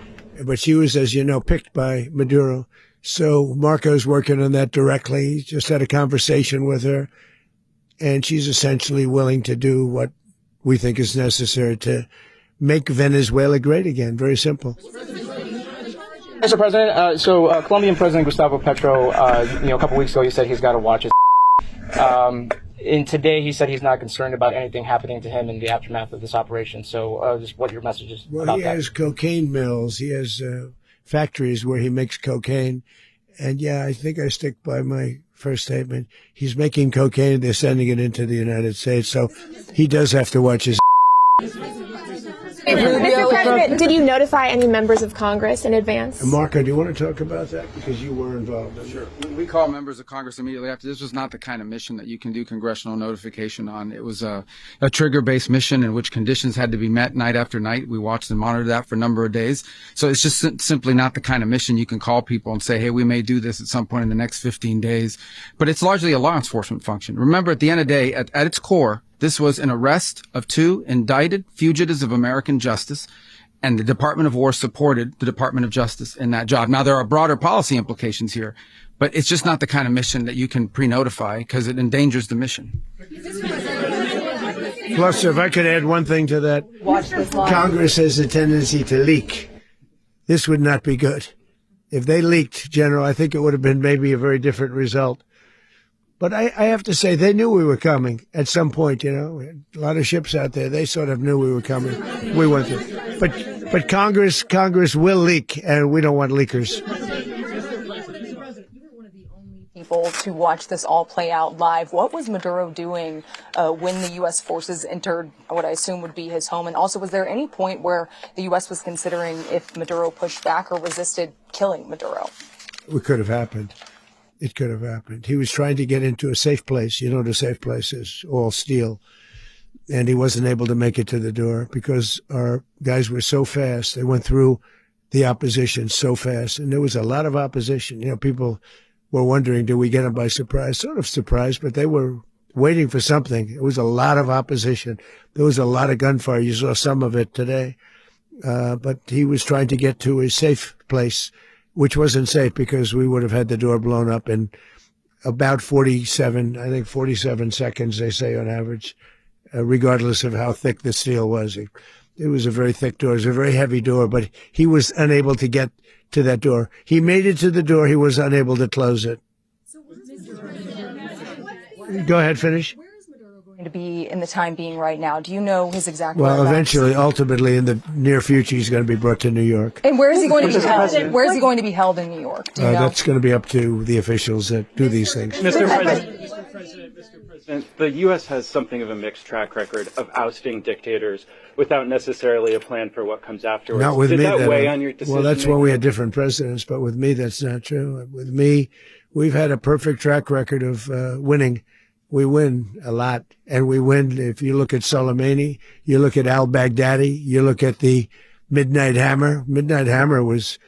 but she was, as you know, picked by Maduro. So Marco's working on that directly. He just had a conversation with her, and she's essentially willing to do what we think is necessary to make Venezuela great again. Very simple. Mr. President, Colombian President Gustavo Petro, a couple weeks ago, he said he's got to watch his. And today, he said he's not concerned about anything happening to him in the aftermath of this operation. So, just what your message is Well, about he that. has cocaine mills. He has factories where he makes cocaine. And yeah, I think I stick by my first statement. He's making cocaine. They're sending it into the United States. So he does have to watch his. Rubio. Mr. President, did you notify any members of Congress in advance? Marco, do you want to talk about that? Because you were involved in it. Sure. We call members of Congress immediately after. This was not the kind of mission that you can do congressional notification on. It was a trigger-based mission in which conditions had to be met night after night. We watched and monitored that for a number of days. So it's just simply not the kind of mission you can call people and say, hey, we may do this at some point in the next 15 days. But it's largely a law enforcement function. Remember, at the end of the day, at its core, this was an arrest of 2 indicted fugitives of American justice, and the Department of War supported the Department of Justice in that job. Now, there are broader policy implications here, but it's just not the kind of mission that you can pre-notify because it endangers the mission. Plus, if I could add one thing to that, Congress has a tendency to leak. This would not be good. If they leaked, General, I think it would have been maybe a very different result. But I have to say, they knew we were coming at some point, you know. A lot of ships out there, they sort of knew we were coming. We went there. But Congress will leak, and we don't want leakers. People to watch this all play out live. What was Maduro doing when the U.S. forces entered what I assume would be his home? And also, was there any point where the U.S. was considering if Maduro pushed back or resisted killing Maduro? It could have happened. It could have happened. He was trying to get into a safe place. You know, the safe place is all steel. And he wasn't able to make it to the door because our guys were so fast. They went through the opposition so fast. And there was a lot of opposition. You know, people were wondering, did we get them by surprise? Sort of surprised, but they were waiting for something. It was a lot of opposition. There was a lot of gunfire. You saw some of it today. But he was trying to get to a safe place, which wasn't safe because we would have had the door blown up in about 47 seconds, they say on average, regardless of how thick the steel was. It was a very thick door. It was a very heavy door, but he was unable to get to that door. He made it to the door. He was unable to close it. Go ahead, finish. To be in the time being right now. Do you know his exact Well, whereabouts? eventually, ultimately, in the near future, he's going to be brought to New York. And where is he going to be held? Where is he going to be held in New York? Do you know? That's going to be up to the officials that do these things. Mr. President, the U.S. has something of a mixed track record of ousting dictators without necessarily a plan for what comes afterwards. Not with Did me. that weigh on your decision? Well, that's why we had different presidents, but with me, that's not true. With me, we've had a perfect track record of winning. We win a lot, and we win. If you look at Soleimani, you look at al-Baghdadi, you look at the Midnight Hammer. Midnight Hammer was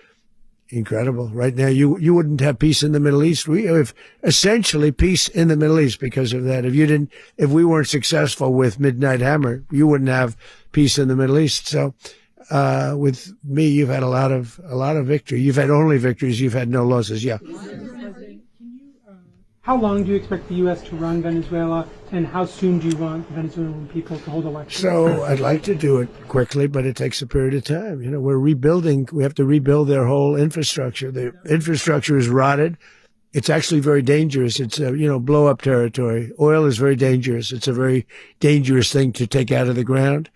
incredible. Right now, you wouldn't have peace in the Middle East. We have essentially peace in the Middle East because of that. If we weren't successful with Midnight Hammer, you wouldn't have peace in the Middle East. So, with me, you've had a lot of victory. You've had only victories. You've had no losses. Yeah. How long do you expect the U.S. to run Venezuela, and how soon do you want the Venezuelan people to hold elections? So I'd like to do it quickly, but it takes a period of time. You know, we're rebuilding. We have to rebuild their whole infrastructure. The infrastructure is rotted. It's actually very dangerous. It's blow-up territory. Oil is very dangerous. It's a very dangerous thing to take out of the ground.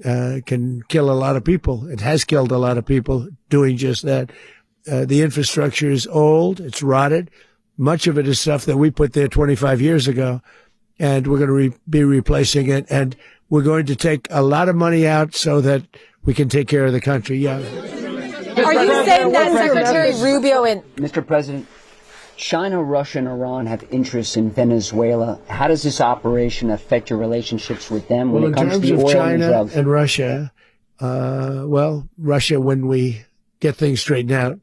can kill a lot of people. It has killed a lot of people doing just that. The infrastructure is old. It's rotted. Much of it is stuff that we put there 25 years ago, and we're going to be replacing it. And we're going to take a lot of money out so that we can take care of the country. Yeah. Are you saying that Secretary Rubio and Mr. President, China, Russia, and Iran have interests in Venezuela. How does this operation affect your relationships with them when it comes to the oil in terms of China and Russia, Russia when we get things straightened out.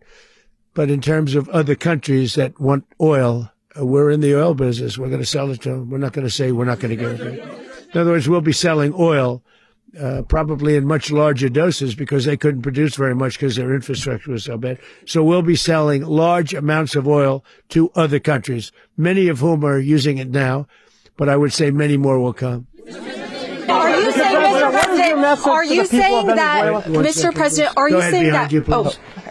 But in terms of other countries that want oil, we're in the oil business. We're going to sell it to them. We're not going to say we're not going to give it. In other words, we'll be selling oil probably in much larger doses because they couldn't produce very much because their infrastructure was so bad. So we'll be selling large amounts of oil to other countries, many of whom are using it now, but I would say many more will come. Are you saying, Mr. President, are you saying that, Mr. President, are you saying that,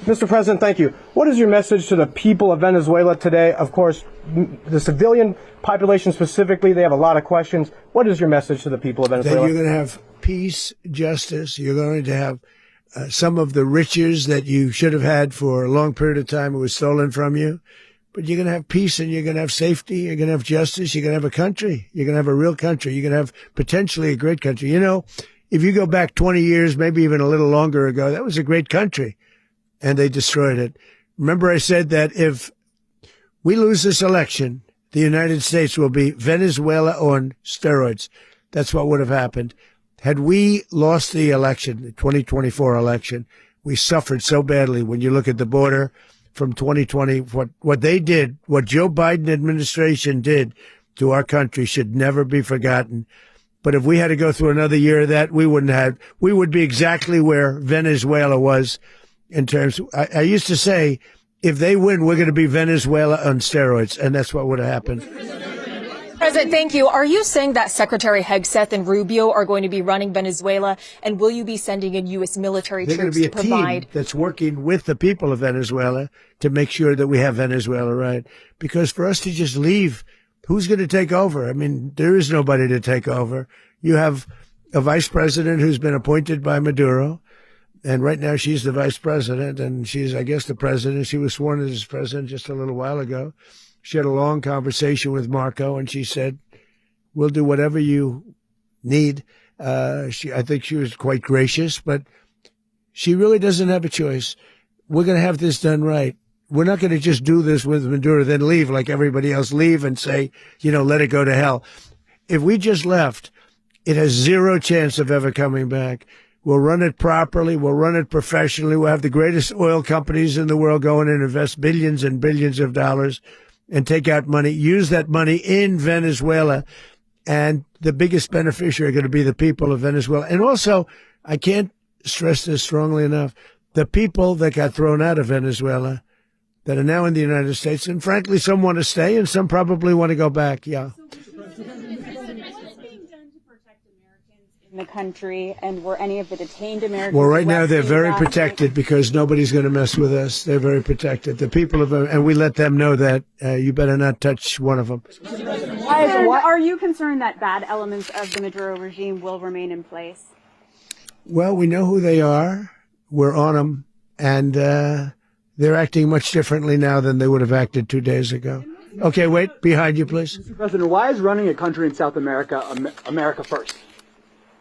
Mr. President, thank you. What is your message to the people of Venezuela today? Of course, the civilian population specifically, they have a lot of questions. What is your message to the people of Venezuela? That you're going to have peace, justice. You're going to have some of the riches that you should have had for a long period of time. It was stolen from you. But you're going to have peace and you're going to have safety. You're going to have justice. You're going to have a country. You're going to have a real country. You're going to have potentially a great country. You know, if you go back 20 years, maybe even a little longer ago, that was a great country and they destroyed it. Remember I said that if we lose this election, the United States will be Venezuela on steroids. That's what would have happened. Had we lost the election, the 2024 election, we suffered so badly when you look at the border from 2020, what they did, what Joe Biden administration did to our country should never be forgotten. But if we had to go through another year of that, we would be exactly where Venezuela was in terms. I used to say, if they win, we're going to be Venezuela on steroids. And that's what would have happened. President, thank you. Are you saying that Secretary Hegseth and Rubio are going to be running Venezuela, and will you be sending in U.S. military troops to provide? They're going to be a team that's working with the people of Venezuela to make sure that we have Venezuela right. Because for us to just leave, who's going to take over? I mean, there is nobody to take over. You have a vice president who's been appointed by Maduro, and right now she's the vice president, and she's, I guess, the president. She was sworn in as president just a little while ago. She had a long conversation with Marco, and she said, we'll do whatever you need. I think she was quite gracious, but she really doesn't have a choice. We're going to have this done right. We're not going to just do this with Maduro, then leave like everybody else, leave and say, let it go to hell. If we just left, it has zero chance of ever coming back. We'll run it properly. We'll run it professionally. We'll have the greatest oil companies in the world go in and invest billions and billions of dollars and take out money, use that money in Venezuela. And the biggest beneficiary are going to be the people of Venezuela. And also, I can't stress this strongly enough, the people that got thrown out of Venezuela that are now in the United States. And frankly, some want to stay and some probably want to go back. Yeah. In the country, and were any of the detained Americans? Well, right now they're very protected because nobody's going to mess with us. They're very protected. The people of, and we let them know that you better not touch one of them. Are you concerned that bad elements of the Maduro regime will remain in place? Well, we know who they are. We're on them, and they're acting much differently now than they would have acted 2 days ago. Okay, wait, behind you, please. Mr. President, why is running a country in South America America first?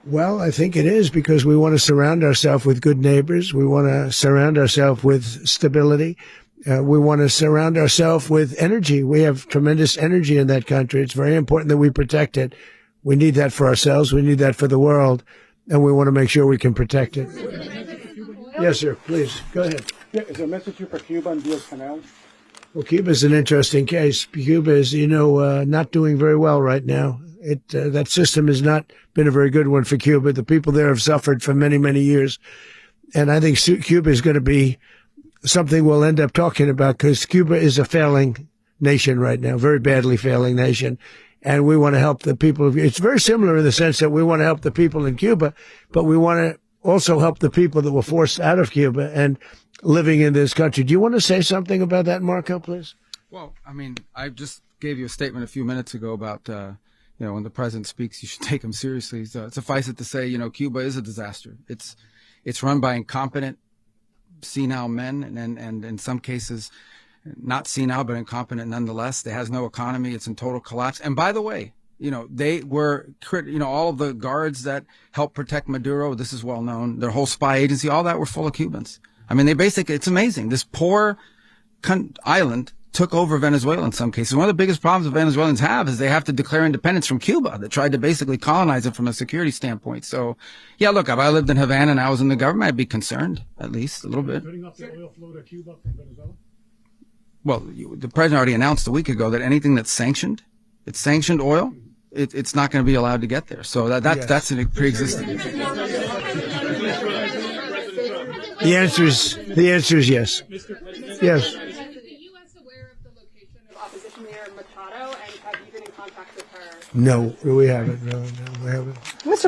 Well, I think it is because we want to surround ourselves with good neighbors. We want to surround ourselves with stability. We want to surround ourselves with energy. We have tremendous energy in that country. It's very important that we protect it. We need that for ourselves. We need that for the world. And we want to make sure we can protect it. Yes, sir. Please, go ahead. Yeah, is there a message here for Cuba and Diaz-Canel? Well, Cuba is an interesting case. Cuba is, not doing very well right now. That system has not been a very good one for Cuba. The people there have suffered for many, many years. And I think Cuba is going to be something we'll end up talking about because Cuba is a failing nation right now, very badly failing nation. And we want to help the people. It's very similar in the sense that we want to help the people in Cuba, but we want to also help the people that were forced out of Cuba and living in this country. Do you want to say something about that, Marco, please? Well, I mean, I just gave you a statement a few minutes ago about when the president speaks, you should take him seriously. So suffice it to say, Cuba is a disaster. It's run by incompetent, senile men, and in some cases, not senile, but incompetent nonetheless. It has no economy. It's in total collapse. And by the way, they were, all of the guards that helped protect Maduro, this is well known, their whole spy agency, all that were full of Cubans. I mean, it's amazing. This poor island took over Venezuela in some cases. One of the biggest problems the Venezuelans have is they have to declare independence from Cuba that tried to basically colonize it from a security standpoint. So, yeah, look, if I lived in Havana and I was in the government, I'd be concerned, at least a little bit. Cutting off the oil flow to Cuba from Venezuela? Well, the president already announced a week ago that anything that's sanctioned, it's sanctioned oil, it's not going to be allowed to get there. So that's a pre-existing. The answer is yes. Yes. No, we haven't. No, we haven't. Mr.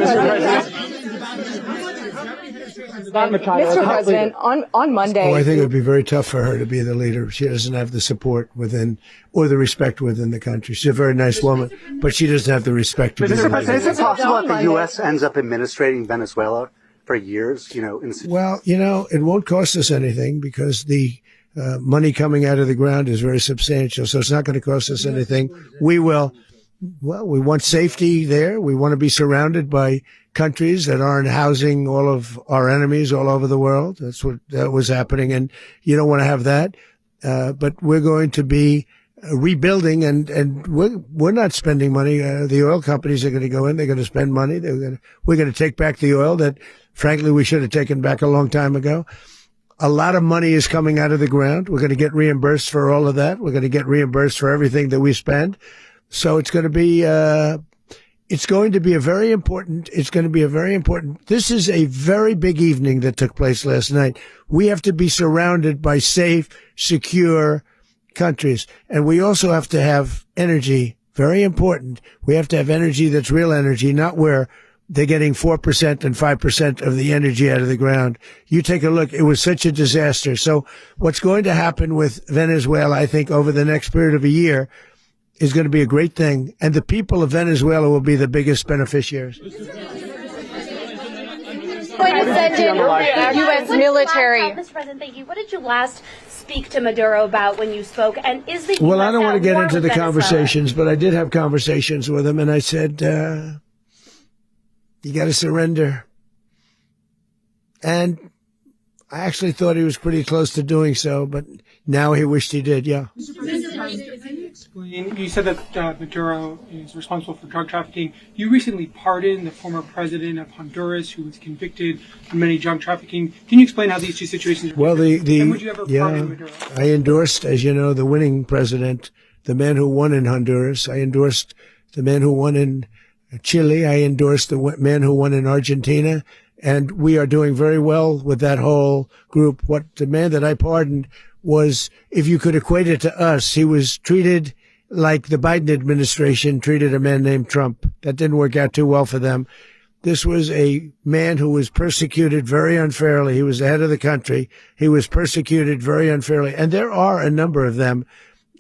President, on Monday. Oh, I think it would be very tough for her to be the leader. She doesn't have the support within or the respect within the country. She's a very nice woman, but she doesn't have the respect to be the leader. Mr. President, is it possible that the U.S. ends up administrating Venezuela for years? Well, it won't cost us anything because the money coming out of the ground is very substantial. So it's not going to cost us anything. We want safety there. We want to be surrounded by countries that aren't housing all of our enemies all over the world. That's what was happening. And you don't want to have that. But we're going to be rebuilding and we're not spending money. The oil companies are going to go in. They're going to spend money. We're going to take back the oil that frankly we should have taken back a long time ago. A lot of money is coming out of the ground. We're going to get reimbursed for all of that. We're going to get reimbursed for everything that we spend. So it's going to be a very important, this is a very big evening that took place last night. We have to be surrounded by safe, secure countries. And we also have to have energy, very important. We have to have energy that's real energy, not where they're getting 4% and 5% of the energy out of the ground. You take a look. It was such a disaster. So what's going to happen with Venezuela, I think, over the next period of a year is going to be a great thing. And the people of Venezuela will be the biggest beneficiaries. Going to send in the U.S. military. Mr. President, thank you. What did you last speak to Maduro about when you spoke? And is the Well, I don't want to get into the conversations, but I did have conversations with him, and I said, you got to surrender. And I actually thought he was pretty close to doing so, but now he wished he did, yeah. Mr. President, can you explain? You said that Maduro is responsible for drug trafficking. You recently pardoned the former president of Honduras, who was convicted of many drug trafficking. Can you explain how these two situations are different? And would you ever pardon Maduro? I endorsed, as you know, the winning president, the man who won in Honduras. I endorsed the man who won in Chile. I endorsed the man who won in Argentina. And we are doing very well with that whole group. What the man that I pardoned was, if you could equate it to us, he was treated like the Biden administration treated a man named Trump. That didn't work out too well for them. This was a man who was persecuted very unfairly. He was the head of the country. He was persecuted very unfairly. And there are a number of them.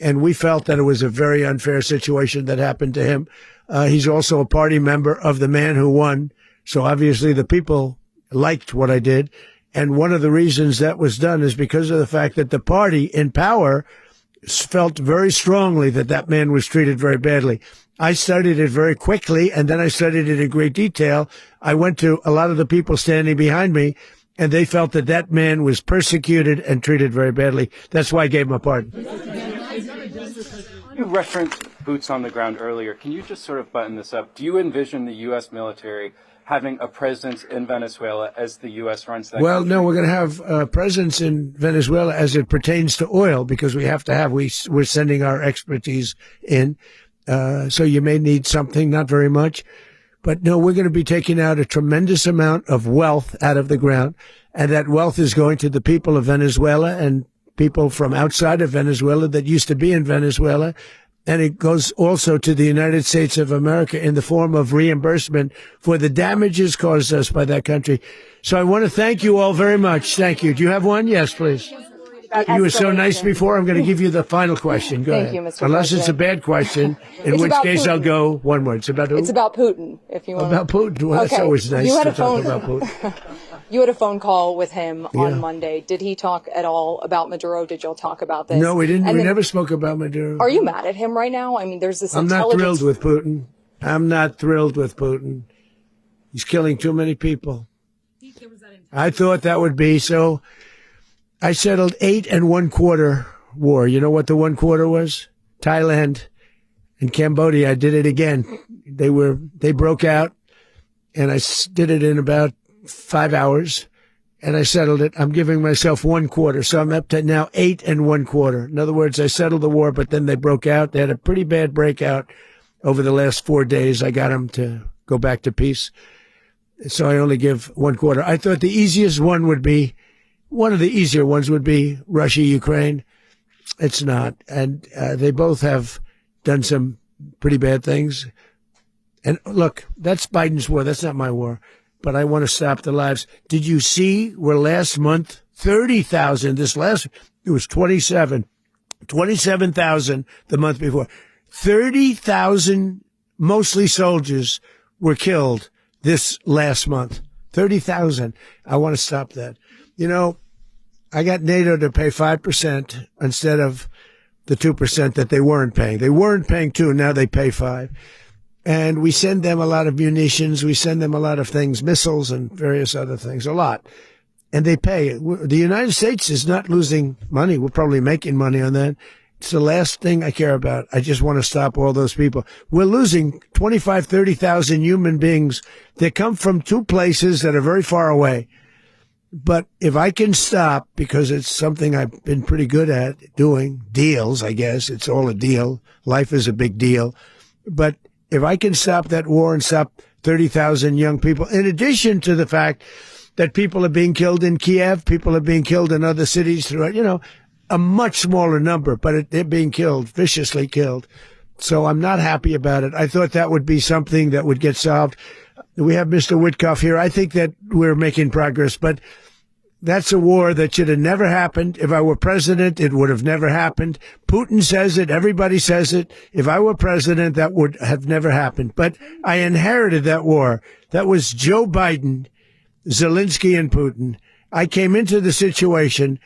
And we felt that it was a very unfair situation that happened to him. He's also a party member of the man who won. So obviously the people liked what I did. And one of the reasons that was done is because of the fact that the party in power felt very strongly that that man was treated very badly. I studied it very quickly, and then I studied it in great detail. I went to a lot of the people standing behind me, and they felt that that man was persecuted and treated very badly. That's why I gave him a pardon. You referenced boots on the ground earlier. Can you just sort of button this up? Do you envision the U.S. military having a presence in Venezuela as the U.S. runs that country? No, we're going to have a presence in Venezuela as it pertains to oil, because we have to have, we're sending our expertise in. So you may need something, not very much. But no, we're going to be taking out a tremendous amount of wealth out of the ground. And that wealth is going to the people of Venezuela and people from outside of Venezuela that used to be in Venezuela. And it goes also to the United States of America in the form of reimbursement for the damages caused us by that country. So I want to thank you all very much. Thank you. Do you have one? Yes, please. You were so nice before. I'm going to give you the final question. Go Thank ahead. you, Mr. Unless it's a President. bad question, in It's which about case I'll Putin. go one word. It's about who? It's about Putin, if you want. About Putin. Well, that's Okay. always nice You had to a phone- talk about Putin. You had a phone call with him Yeah. on Monday. Did he talk at all about Maduro? Did y'all talk about this? No, we didn't. And We then- never spoke about Maduro. Are you mad at him right now? I mean, there's this I'm not intelligence. thrilled with Putin. I'm not thrilled with Putin. He's killing too many people. I thought that would be so. I settled 8 1/4 war. You know what the 1/4 was? Thailand and Cambodia. I did it again. They broke out, and I did it in about 5 hours, and I settled it. I'm giving myself 1/4, so I'm up to now 8 1/4. In other words, I settled the war, but then they broke out. They had a pretty bad breakout over the last 4 days. I got them to go back to peace. So I only give 1/4. I thought the easiest one would be, one of the easier ones would be Russia, Ukraine. It's not. And they both have done some pretty bad things. And look, that's Biden's war. That's not my war. But I want to stop the lives. Did you see where last month, 30,000, it was 27,000 the month before. 30,000, mostly soldiers, were killed this last month. 30,000. I want to stop that. You know, I got NATO to pay 5% instead of the 2% that they weren't paying. They weren't paying 2, now they pay 5. And we send them a lot of munitions. We send them a lot of things, missiles and various other things, a lot. And they pay. The United States is not losing money. We're probably making money on that. It's the last thing I care about. I just want to stop all those people. We're losing 25, 30,000 human beings that come from 2 places that are very far away. But if I can stop, because it's something I've been pretty good at doing, deals, I guess. It's all a deal. Life is a big deal. But if I can stop that war and stop 30,000 young people, in addition to the fact that people are being killed in Kiev, people are being killed in other cities throughout, a much smaller number, but they're being killed, viciously killed. So I'm not happy about it. I thought that would be something that would get solved. We have Mr. Witkoff here. I think that we're making progress, but that's a war that should have never happened. If I were president, it would have never happened. Putin says it. Everybody says it. If I were president, that would have never happened. But I inherited that war. That was Joe Biden, Zelensky, and Putin. I came into the situation,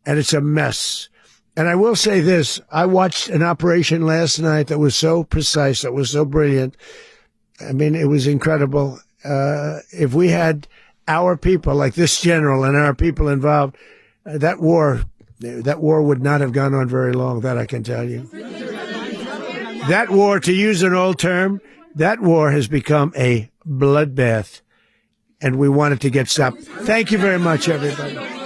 and it's a mess. And I will say this. I watched an operation last night that was so precise, that was so brilliant. I mean, it was incredible. If we had our people, like this general and our people involved, that war would not have gone on very long, that I can tell you. That war, to use an old term, that war has become a bloodbath, and we want it to get stopped. Thank you very much, everybody.